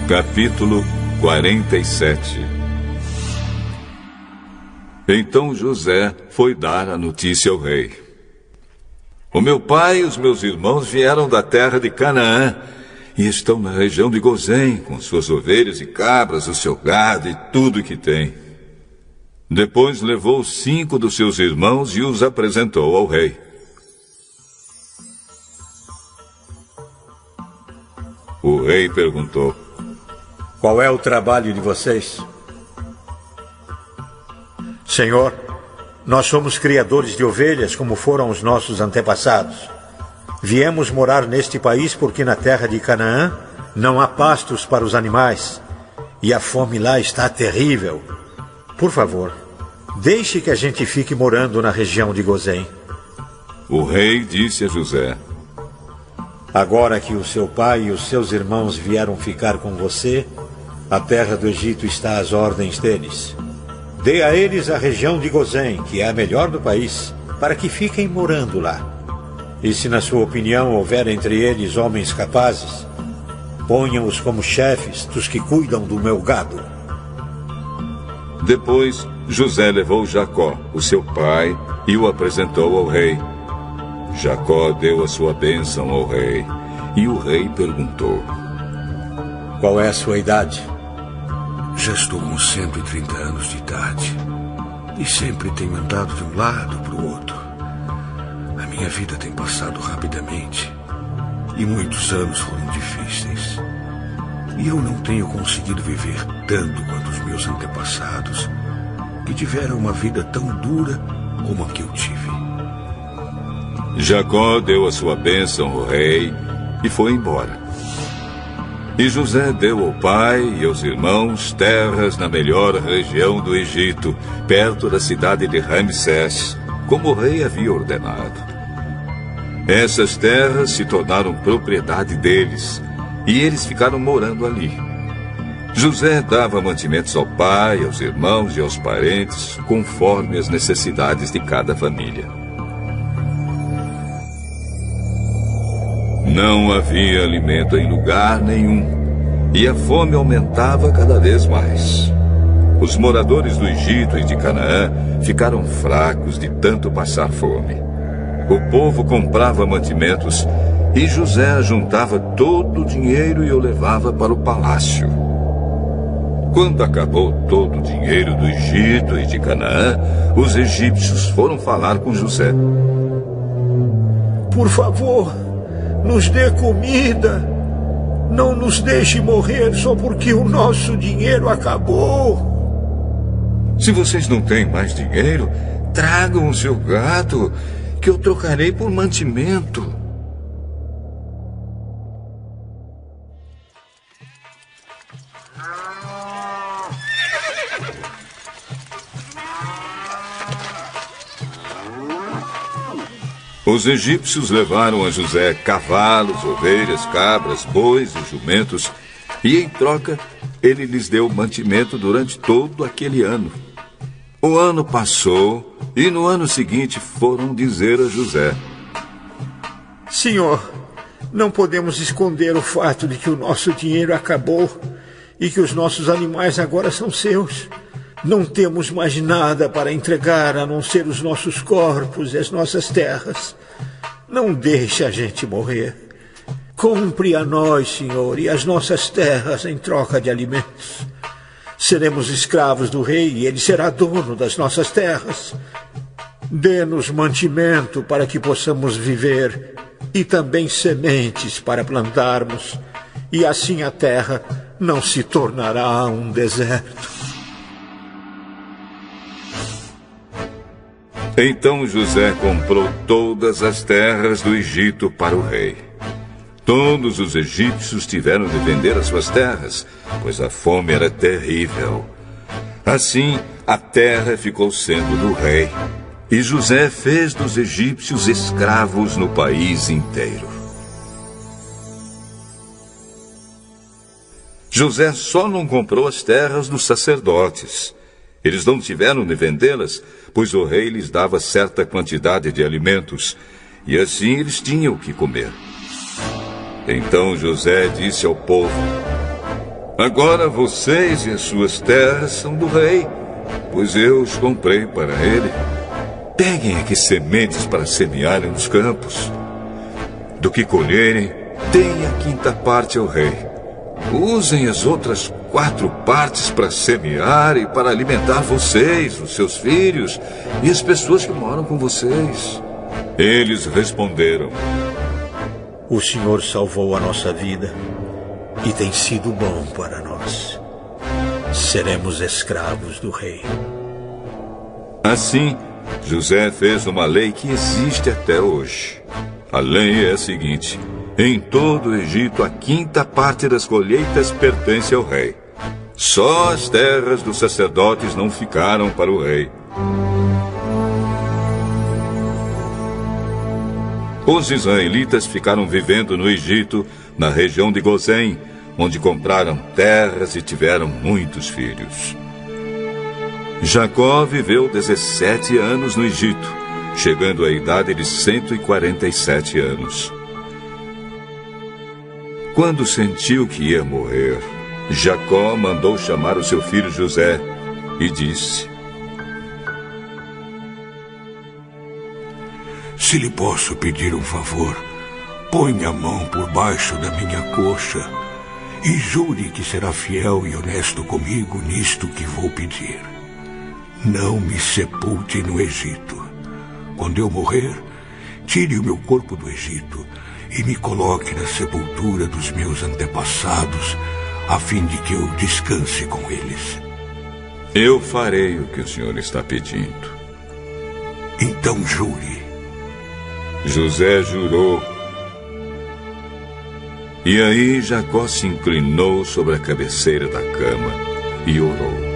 Capítulo 47. Então José foi dar a notícia ao rei. O meu pai e os meus irmãos vieram da terra de Canaã e estão na região de Gozém, com suas ovelhas e cabras, o seu gado e tudo que tem. Depois levou 5 dos seus irmãos e os apresentou ao rei. O rei perguntou: qual é o trabalho de vocês? Senhor, nós somos criadores de ovelhas, como foram os nossos antepassados. Viemos morar neste país porque na terra de Canaã não há pastos para os animais, e a fome lá está terrível. Por favor, deixe que a gente fique morando na região de Gozém. O rei disse a José: agora que o seu pai e os seus irmãos vieram ficar com você, a terra do Egito está às ordens deles. Dê a eles a região de Gozém, que é a melhor do país, para que fiquem morando lá. E se na sua opinião houver entre eles homens capazes, ponham-os como chefes dos que cuidam do meu gado. Depois José levou Jacó, o seu pai, e o apresentou ao rei. Jacó deu a sua bênção ao rei, e o rei perguntou: qual é a sua idade? Já estou com 130 anos de idade, e sempre tenho andado de um lado para o outro. A minha vida tem passado rapidamente, e muitos anos foram difíceis. E eu não tenho conseguido viver tanto quanto os meus antepassados, que tiveram uma vida tão dura como a que eu tive. Jacó deu a sua bênção ao rei e foi embora. E José deu ao pai e aos irmãos terras na melhor região do Egito, perto da cidade de Ramsés, como o rei havia ordenado. Essas terras se tornaram propriedade deles, e eles ficaram morando ali. José dava mantimentos ao pai, aos irmãos e aos parentes, conforme as necessidades de cada família. Não havia alimento em lugar nenhum, e a fome aumentava cada vez mais. Os moradores do Egito e de Canaã ficaram fracos de tanto passar fome. O povo comprava mantimentos e José juntava todo o dinheiro e o levava para o palácio. Quando acabou todo o dinheiro do Egito e de Canaã, os egípcios foram falar com José. Por favor, nos dê comida. Não nos deixe morrer só porque o nosso dinheiro acabou. Se vocês não têm mais dinheiro, tragam o seu gado, que eu trocarei por mantimento. Os egípcios levaram a José cavalos, ovelhas, cabras, bois e jumentos, e em troca ele lhes deu mantimento durante todo aquele ano. O ano passou e no ano seguinte foram dizer a José: Senhor, não podemos esconder o fato de que o nosso dinheiro acabou e que os nossos animais agora são seus. Não temos mais nada para entregar a não ser os nossos corpos e as nossas terras. Não deixe a gente morrer. Compre a nós, Senhor, e as nossas terras em troca de alimentos. Seremos escravos do rei e ele será dono das nossas terras. Dê-nos mantimento para que possamos viver e também sementes para plantarmos, e assim a terra não se tornará um deserto. Então José comprou todas as terras do Egito para o rei. Todos os egípcios tiveram de vender as suas terras, pois a fome era terrível. Assim, a terra ficou sendo do rei. E José fez dos egípcios escravos no país inteiro. José só não comprou as terras dos sacerdotes. Eles não tiveram de vendê-las, pois o rei lhes dava certa quantidade de alimentos, e assim eles tinham o que comer. Então José disse ao povo: Agora vocês e as suas terras são do rei, pois eu os comprei para ele. Peguem aqui sementes para semearem nos campos. Do que colherem, deem a quinta parte ao rei. Usem as outras 4 partes para semear e para alimentar vocês, os seus filhos e as pessoas que moram com vocês. Eles responderam: O Senhor salvou a nossa vida e tem sido bom para nós. Seremos escravos do rei. Assim, José fez uma lei que existe até hoje. A lei é a seguinte: em todo o Egito, a quinta parte das colheitas pertence ao rei. Só as terras dos sacerdotes não ficaram para o rei. Os israelitas ficaram vivendo no Egito, na região de Gozém, onde compraram terras e tiveram muitos filhos. Jacó viveu 17 anos no Egito, chegando à idade de 147 anos. Quando sentiu que ia morrer, Jacó mandou chamar o seu filho José e disse: Se lhe posso pedir um favor, ponha a mão por baixo da minha coxa e jure que será fiel e honesto comigo nisto que vou pedir. Não me sepulte no Egito. Quando eu morrer, tire o meu corpo do Egito e me coloque na sepultura dos meus antepassados, a fim de que eu descanse com eles. Eu farei o que o senhor está pedindo. Então jure. José jurou. E aí Jacó se inclinou sobre a cabeceira da cama e orou: